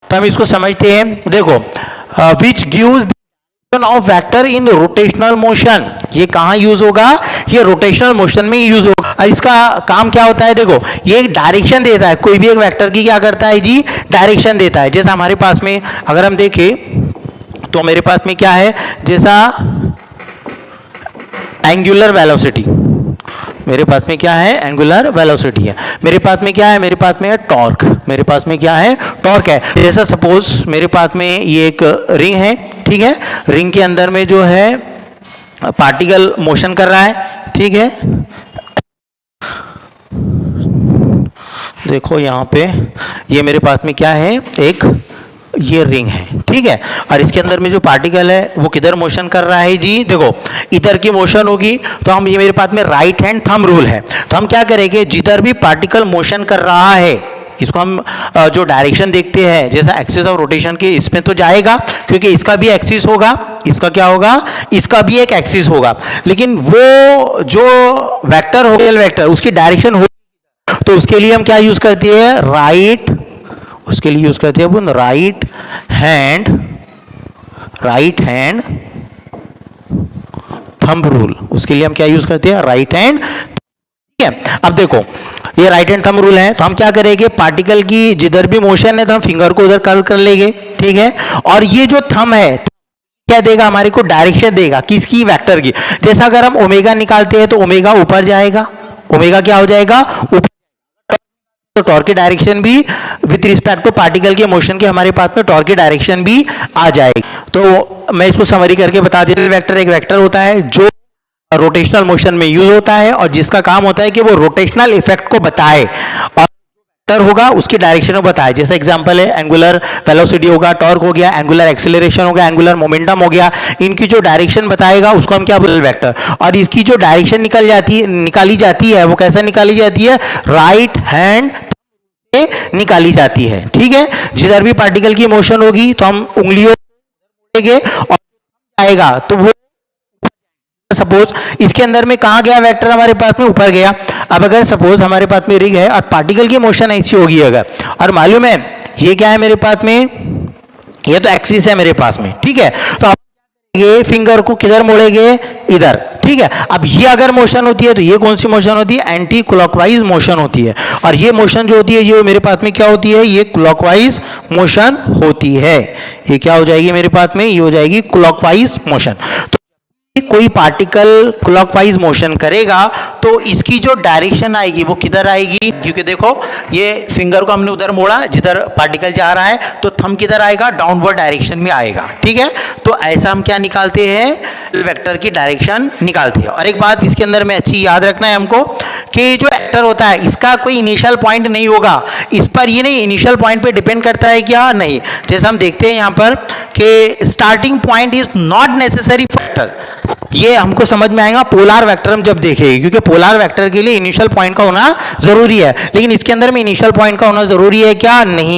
तो हम इसको समझते हैं। देखो, which gives off vector in rotational motion, ये कहाँ यूज होगा? ये रोटेशनल मोशन में यूज होगा। और इसका काम क्या होता है? देखो, ये एक डायरेक्शन देता है, कोई भी एक वेक्टर की क्या करता है जी? डायरेक्शन देता है। जैसा हमारे पास में अगर हम देखें तो मेरे पास में क्या है, जैसा एंगुलर वेलोसिटी, मेरे पास में क्या है? एंगुलर वेलोसिटी है। मेरे पास में क्या है? मेरे पास में है टॉर्क। मेरे पास में क्या है? टॉर्क है। जैसा सपोज मेरे पास में ये एक रिंग है, ठीक है, रिंग के अंदर में जो है पार्टिकल मोशन कर रहा है, ठीक है। देखो यहाँ पे ये मेरे पास में क्या है? एक ये रिंग है, ठीक है, और इसके अंदर में जो पार्टिकल है वो किधर मोशन कर रहा है जी? देखो, इधर की मोशन होगी तो हम, ये मेरे पास में राइट हैंड थंब रूल है, तो हम क्या करेंगे? जिधर भी पार्टिकल मोशन कर रहा है इसको हम जो डायरेक्शन देखते हैं, जैसा एक्सिस ऑफ रोटेशन के इसमें तो जाएगा, क्योंकि इसका भी एक्सिस होगा, इसका क्या होगा? इसका भी एक एक्सिस होगा, लेकिन वो जो वेक्टर हो, वेक्टर उसकी डायरेक्शन हो, तो उसके लिए हम क्या यूज करते हैं? राइट, उसके लिए यूज करते हैं अपन राइट हैंड थंब रूल। उसके लिए हम क्या यूज करते हैं? राइट हैंड, ठीक है। अब देखो, ये राइट हैंड थंब रूल है, तो हम क्या करेंगे? पार्टिकल की जिधर भी मोशन है तो हम फिंगर को उधर कर्ल कर लेंगे, ठीक है, और ये जो थंब है क्या देगा? हमारे को डायरेक्शन देगा, किसकी? वेक्टर की। जैसा अगर हम ओमेगा निकालते हैं तो ओमेगा ऊपर जाएगा, ओमेगा क्या हो जाएगा? ऊपर, तो टॉर्क की डायरेक्शन भी विथ रिस्पेक्ट टू पार्टिकल के मोशन के हमारे पास में टॉर्क की डायरेक्शन भी आ जाएगी। तो मैं इसको समरी करके बता देता हूं। वेक्टर एक वेक्टर होता है जो रोटेशनल मोशन में यूज होता है और जिसका काम होता है कि वो रोटेशनल इफेक्ट को बताए, और वेक्टर होगा उसकी डायरेक्शन को बताए। जैसे एग्जांपल है एंगुलर वेलोसिटी होगा, टॉर्क हो गया, एंगुलर एक्सीलरेशन हो गया, एंगुलर मोमेंटम हो गया, इनकी जो डायरेक्शन बताएगा उसको हम क्या बोलते हैं? वेक्टर। और इसकी जो डायरेक्शन निकाली जाती है वो कैसे निकाली जाती है? राइट हैंड निकाली जाती है, ठीक है। जिधर भी पार्टिकल की मोशन होगी तो हम उंगलियों लेंगे और आएगा तो वो, सपोज इसके अंदर में कहाँ गया वेक्टर? हमारे पास में ऊपर गया। अब अगर सपोज हमारे पास में रिंग है और पार्टिकल की मोशन ऐसी होगी अगर, और मालूम है ये क्या है मेरे पास में? ये तो एक्सिस है मेरे पास में, ठीक है, तो आप ये फिंगर को किधर मोड़ेंगे? इधर, ठीक है। अब ये अगर मोशन होती है तो ये कौन सी मोशन होती है? एंटी क्लॉकवाइज मोशन होती है, और ये मोशन जो होती है ये मेरे पास में क्या होती है? ये क्लॉकवाइज मोशन होती है। ये क्या हो जाएगी मेरे पास में? ये हो जाएगी क्लॉकवाइज मोशन। तो कोई पार्टिकल क्लॉकवाइज मोशन करेगा तो इसकी जो डायरेक्शन आएगी वो किधर आएगी? क्योंकि देखो ये फिंगर को हमने उधर मोड़ा जिधर पार्टिकल जा रहा है, तो थंब किधर आएगा? डाउनवर्ड डायरेक्शन में आएगा, ठीक है। तो ऐसा हम क्या निकालते हैं? वेक्टर की डायरेक्शन निकालते हैं। और एक बात इसके अंदर में अच्छी याद रखना है हमको कि जो वेक्टर होता है इसका कोई इनिशियल पॉइंट नहीं होगा, इस पर ये नहीं, इनिशियल पॉइंट पे डिपेंड करता है क्या? नहीं। जैसे हम देखते हैं यहाँ पर कि starting point is not necessary factor, ये हमको समझ में आएगा पोलर वेक्टर हम जब देखेंगे, क्योंकि पोलर वेक्टर के लिए इनिशियल पॉइंट का होना जरूरी है, लेकिन इसके अंदर में इनिशियल पॉइंट का होना जरूरी है क्या? नहीं।